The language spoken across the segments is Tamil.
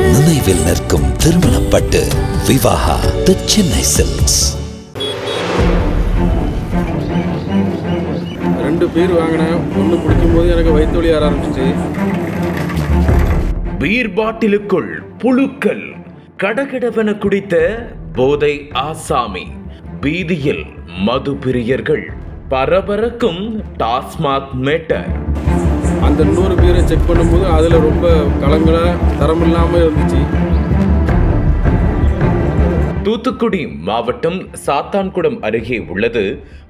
நினைவில் நிற்கும் திருமணப்பட்டு விவாகா தி சென்னை சில்க்ஸ். 2 பீர் வாங்கினேன். ஒன்று குடிக்கும்போது எனக்கு வயிற்று வலி ஆர ஆரம்பிச்சிச்சு. பீர் பாட்டிலுக்குள் புழுக்கள். கடகடவென குடித்த போதை ஆசாமி. பீதியில் மது பிரியர்கள். பரபரக்கும் டாஸ்மாக் மேட்டர். அந்த 100 பீரை செக் பண்ணும்போது அதில் ரொம்ப கலங்கலா தரமில்லாமல் இருந்துச்சு. தூத்துக்குடி மாவட்டம் சாத்தான்குளம் அருகே உள்ளது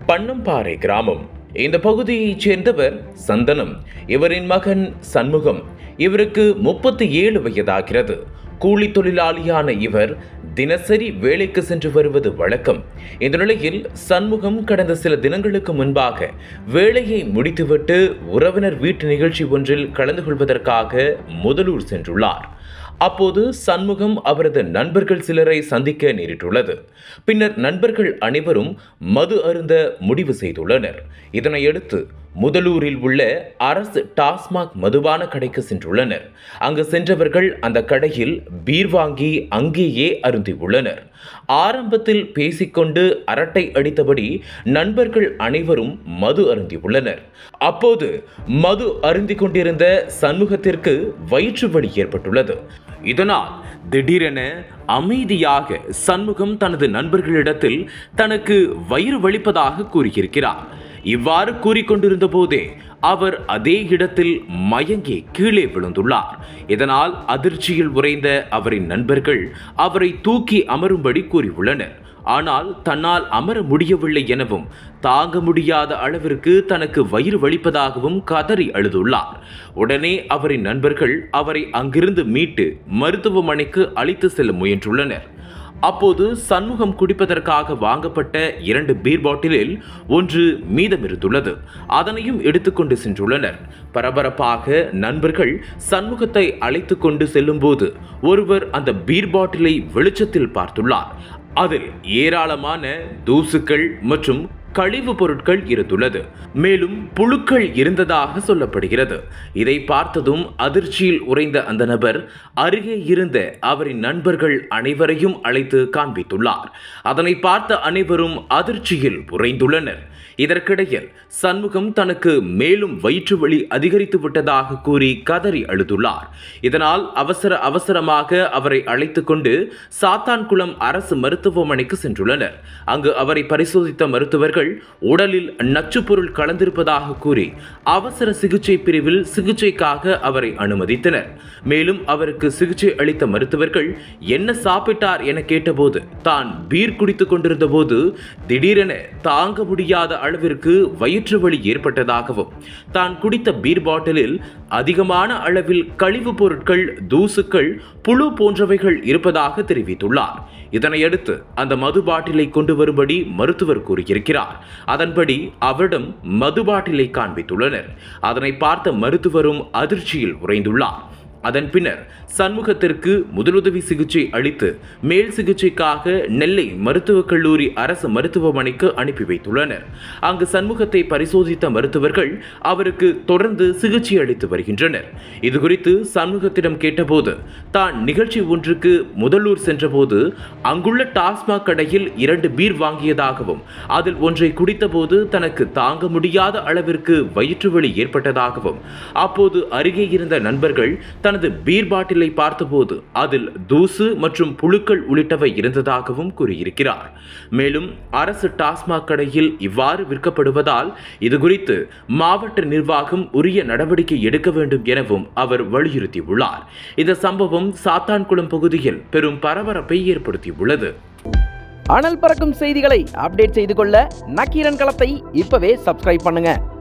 பன்னம்பாறை கிராமம். இந்த பகுதியைச் சேர்ந்தவர் சந்தனம். இவரின் மகன் சண்முகம். இவருக்கு 37 வயதாகிறது. கூலி தொழிலாளியான இவர் தினசரி வேலைக்கு சென்று வருவது வழக்கம். இந்த நிலையில் சண்முகம் கடந்த சில தினங்களுக்கு முன்பாக வேலையை முடித்துவிட்டு உறவினர் வீட்டு நிகழ்ச்சி ஒன்றில் கலந்து கொள்வதற்காக முதலூர் சென்றுள்ளார். அப்போது சண்முகம் அவரது நண்பர்கள் சிலரை சந்திக்க நேரிட்டுள்ளது. பின்னர் நண்பர்கள் அனைவரும் மது அருந்த முடிவு செய்துள்ளனர். இதனையடுத்து முதலூரில் உள்ள அரசு டாஸ்மாக் மதுபான கடைக்கு சென்றுள்ளனர். அங்கு சென்றவர்கள் அந்த கடையில் பீர் வாங்கி அங்கேயே அருந்தியுள்ளனர். ஆரம்பத்தில் பேசிக்கொண்டு அரட்டை அடித்தபடி நண்பர்கள் அனைவரும் மது அருந்தியுள்ளனர். அப்போது மது அருந்திக் கொண்டிருந்த சண்முகத்திற்கு வயிற்று வலி ஏற்பட்டுள்ளது. இதனால் திடீரென அமைதியாக சண்முகம் தனது நண்பர்களிடத்தில் தனக்கு வயிறு வலிப்பதாக கூறியிருக்கிறார். இவ்வாறு கூறிக்கொண்டிருந்த போதே அவர் அதே இடத்தில் மயங்கி கீழே விழுந்துள்ளார். இதனால் அதிர்ச்சியில் உறைந்த அவரின் நண்பர்கள் அவரை தூக்கி அமரும்படி கூறியுள்ளனர். ஆனால் தன்னால் அமர முடியவில்லை எனவும் தாங்க முடியாத அளவிற்கு தனக்கு வயிறு வலிப்பதாகவும் கதறி அழுதுள்ளார். உடனே அவரின் நண்பர்கள் அவரை அங்கிருந்து மீட்டு மருத்துவமனைக்கு அழைத்து செல்ல முயன்றுள்ளனர். அப்போது சண்முகம் குடிப்பதற்காக வாங்கப்பட்ட 2 பீர் பாட்டிலில் ஒன்று மீதமிருந்துள்ளது. அதனையும் எடுத்துக்கொண்டு சென்றுள்ளனர். பரபரப்பாக நண்பர்கள் சண்முகத்தை அழைத்து கொண்டு செல்லும்போது ஒருவர் அந்த பீர் பாட்டிலை வெளிச்சத்தில் பார்த்துள்ளார். அதில் ஏராளமான தூசுக்கள் மற்றும் கழிவு பொருட்கள் இருந்துள்ளது. மேலும் புழுக்கள் இருந்ததாக சொல்லப்படுகிறது. இதை பார்த்ததும் அதிர்ச்சியில் உறைந்த அந்த நபர் அருகே இருந்த அவரின் நண்பர்கள் அனைவரையும் அழைத்து காண்பித்துள்ளார். அதனை பார்த்த அனைவரும் அதிர்ச்சியில் உறைந்துள்ளனர். இதற்கிடையில் சண்முகம் தனக்கு மேலும் வயிற்று வலி அதிகரித்து விட்டதாக கூறி கதறி அழுதுள்ளார். இதனால் அவசரமாக அவரை அழைத்து கொண்டு சாத்தான்குளம் அரசு மருத்துவமனைக்கு சென்றுள்ளனர். அங்கு அவரை பரிசோதித்த மருத்துவர்கள் உடலில் நச்சு பொருள் கலந்திருப்பதாக கூறி அவசர சிகிச்சை பிரிவில் சிகிச்சைக்காக அவரை அனுமதித்தனர். மேலும் அவருக்கு சிகிச்சை அளித்த மருத்துவர்கள் என்ன சாப்பிட்டார் என கேட்டபோது தான் பீர் குடித்துக் கொண்டிருந்த போது திடீரென தாங்க முடியாத அளவிற்கு வயிற்று வலி ஏற்பட்டதாகவும் தான் குடித்த பீர் பாட்டிலில் அதிகமான அளவில் கழிவு பொருட்கள், தூசுக்கள், புழு போன்றவைகள் இருப்பதாக தெரிவித்துள்ளார். இதனையடுத்து அந்த மது பாட்டிலை கொண்டு வரும்படி மருத்துவர் கூறியிருக்கிறார். அதன்படி அவரிடம் மது பாட்டிலை காண்பித்துள்ளனர். அதனை பார்த்த மருத்துவரும் அதிர்ச்சியில் உறைந்துள்ளார். அதன் பின்னர் சண்முகத்திற்கு முதலுதவி சிகிச்சை அளித்து மேல் சிகிச்சைக்காக நெல்லை மருத்துவக் கல்லூரி அரசு மருத்துவமனைக்கு அனுப்பி வைத்துள்ளனர். அங்கு சண்முகத்தை பரிசோதித்த மருத்துவர்கள் அவருக்கு தொடர்ந்து சிகிச்சை அளித்து வருகின்றனர். இதுகுறித்து சண்முகத்திடம் கேட்டபோது தான் நிகழ்ச்சி ஒன்றுக்கு முதலூர் சென்றபோது அங்குள்ள டாஸ்மாக் கடையில் 2 பீர் வாங்கியதாகவும் அதில் ஒன்றை குடித்தபோது தனக்கு தாங்க முடியாத அளவிற்கு வயிற்று வலி ஏற்பட்டதாகவும் அப்போது அருகே இருந்த நண்பர்கள் தனது பீர் பாட்டிலை பார்த்தபோது அதில் தூசு மற்றும் புழுக்கள் உள்ளிட்டவை இருந்ததாகவும் கூறியிருக்கிறார். மேலும் அரசு டாஸ்மாக் கடையில் இவ்வாறு விற்கப்படுவதால் இதுகுறித்து மாவட்ட நிர்வாகம் உரிய நடவடிக்கை எடுக்க வேண்டும் எனவும் அவர் வலியுறுத்தியுள்ளார். இந்த சம்பவம் சாத்தான்குளம் பகுதியில் பெரும் பரபரப்பை ஏற்படுத்தியுள்ளது. அனல் பறக்கும் செய்திகளை அப்டேட் செய்து கொள்ள நக்கீரன் களத்தை இப்பவே சப்ஸ்கிரைப் பண்ணுங்க.